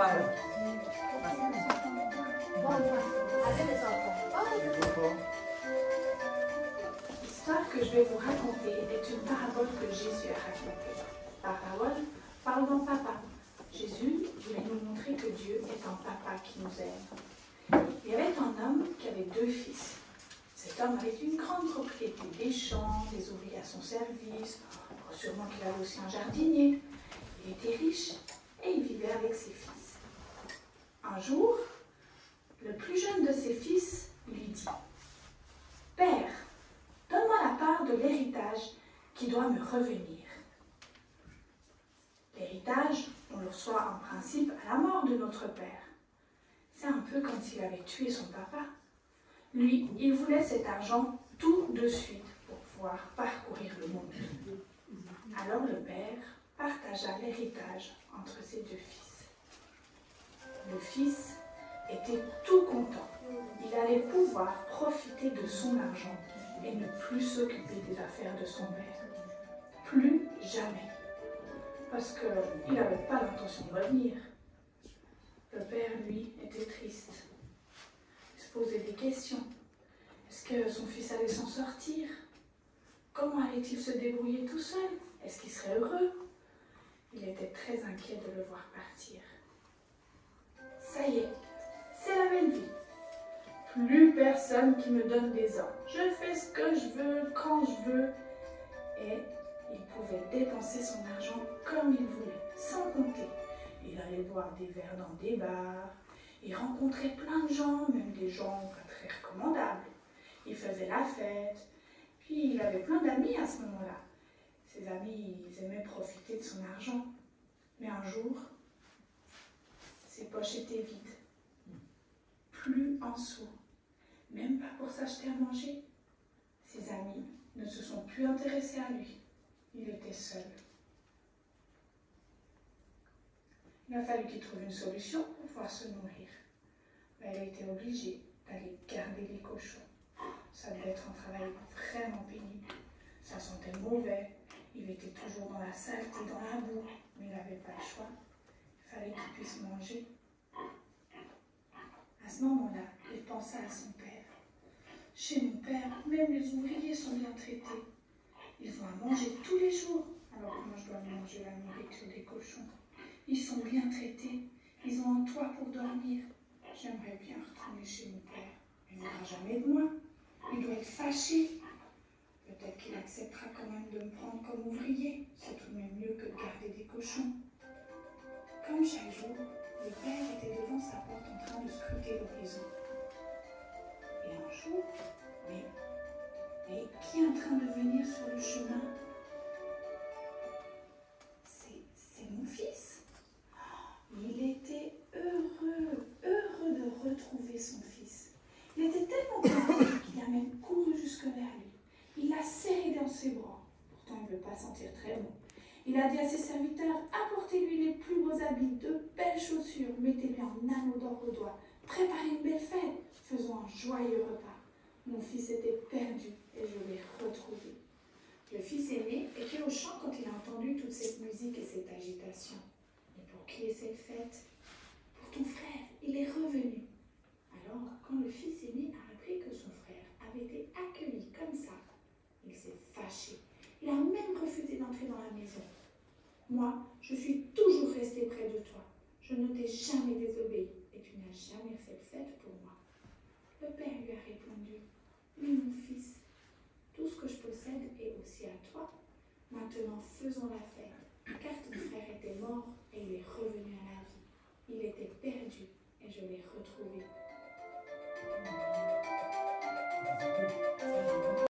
Voilà. L'histoire que je vais vous raconter est une parabole que Jésus a racontée. La parabole parle d'un papa. Jésus voulait nous montrer que Dieu est un papa qui nous aime. Il y avait un homme qui avait 2 fils. Cet homme avait une grande propriété, des champs, des ouvriers à son service, sûrement qu'il avait aussi un jardinier. Il était riche et il vivait avec ses fils. Un jour, le plus jeune de ses fils lui dit « Père, donne-moi la part de l'héritage qui doit me revenir. » L'héritage, on le reçoit en principe à la mort de notre père. C'est un peu comme s'il avait tué son papa. Lui, il voulait cet argent tout de suite pour pouvoir parcourir le monde. Alors le père partagea l'héritage entre ses 2 fils. Le fils était tout content. Il allait pouvoir profiter de son argent et ne plus s'occuper des affaires de son père. Plus jamais. Parce qu'il n'avait pas l'intention de revenir. Le père, lui, était triste. Il se posait des questions. Est-ce que son fils allait s'en sortir? Comment allait-il se débrouiller tout seul? Est-ce qu'il serait heureux? Il était très inquiet de le voir partir. Ça y est, c'est la belle vie. Plus personne qui me donne des ordres. Je fais ce que je veux, quand je veux. Et il pouvait dépenser son argent comme il voulait, sans compter. Il allait boire des verres dans des bars. Il rencontrait plein de gens, même des gens pas très recommandables. Il faisait la fête. Puis il avait plein d'amis à ce moment-là. Ses amis, ils aimaient profiter de son argent. Mais un jour, ses poches étaient vides. Plus un sou. Même pas pour s'acheter à manger. Ses amis ne se sont plus intéressés à lui. Il était seul. Il a fallu qu'il trouve une solution pour pouvoir se nourrir. Mais il a été obligé d'aller garder les cochons. Ça devait être un travail vraiment pénible. Ça sentait mauvais. Il était toujours dans la saleté, dans la boue. Mais il n'avait pas le choix. Il fallait qu'il puisse manger. À ce moment-là, il pensa à son père. Chez mon père, même les ouvriers sont bien traités. Ils ont à manger tous les jours, alors que moi je dois manger la nourriture des cochons. Ils sont bien traités. Ils ont un toit pour dormir. J'aimerais bien retourner chez mon père. Il ne voudra jamais de moi. Il doit être fâché. Peut-être qu'il acceptera quand même de me prendre comme ouvrier. C'est tout de même mieux que de garder des cochons. Comme chaque jour, le père était devant sa porte en train de scruter l'horizon. Et un jour, mais qui est en train de venir sur le chemin? C'est mon fils. Il était heureux de retrouver son fils. Il était tellement content qu'il a même couru jusque vers lui. Il l'a serré dans ses bras. Pourtant, il ne veut pas sentir très bon. Il a dit à ses serviteurs, apportez-lui les plus beaux habits, de belles chaussures, mettez-lui un anneau d'or au doigt, préparez une belle fête, faisons un joyeux repas. Mon fils était perdu et je l'ai retrouvé. Le fils aîné était au champ quand il a entendu toute cette musique et cette agitation. Mais pour qui est cette fête? Pour ton frère, il est revenu. Alors, quand le fils aîné a appris que son frère avait été accueilli comme ça, il s'est fâché. Il a même refusé d'entrer dans la maison. Moi, je suis toujours restée près de toi. Je ne t'ai jamais désobéi et tu n'as jamais fait de fête pour moi. Le père lui a répondu, mais mon fils, tout ce que je possède est aussi à toi. Maintenant, faisons la fête, car ton frère était mort et il est revenu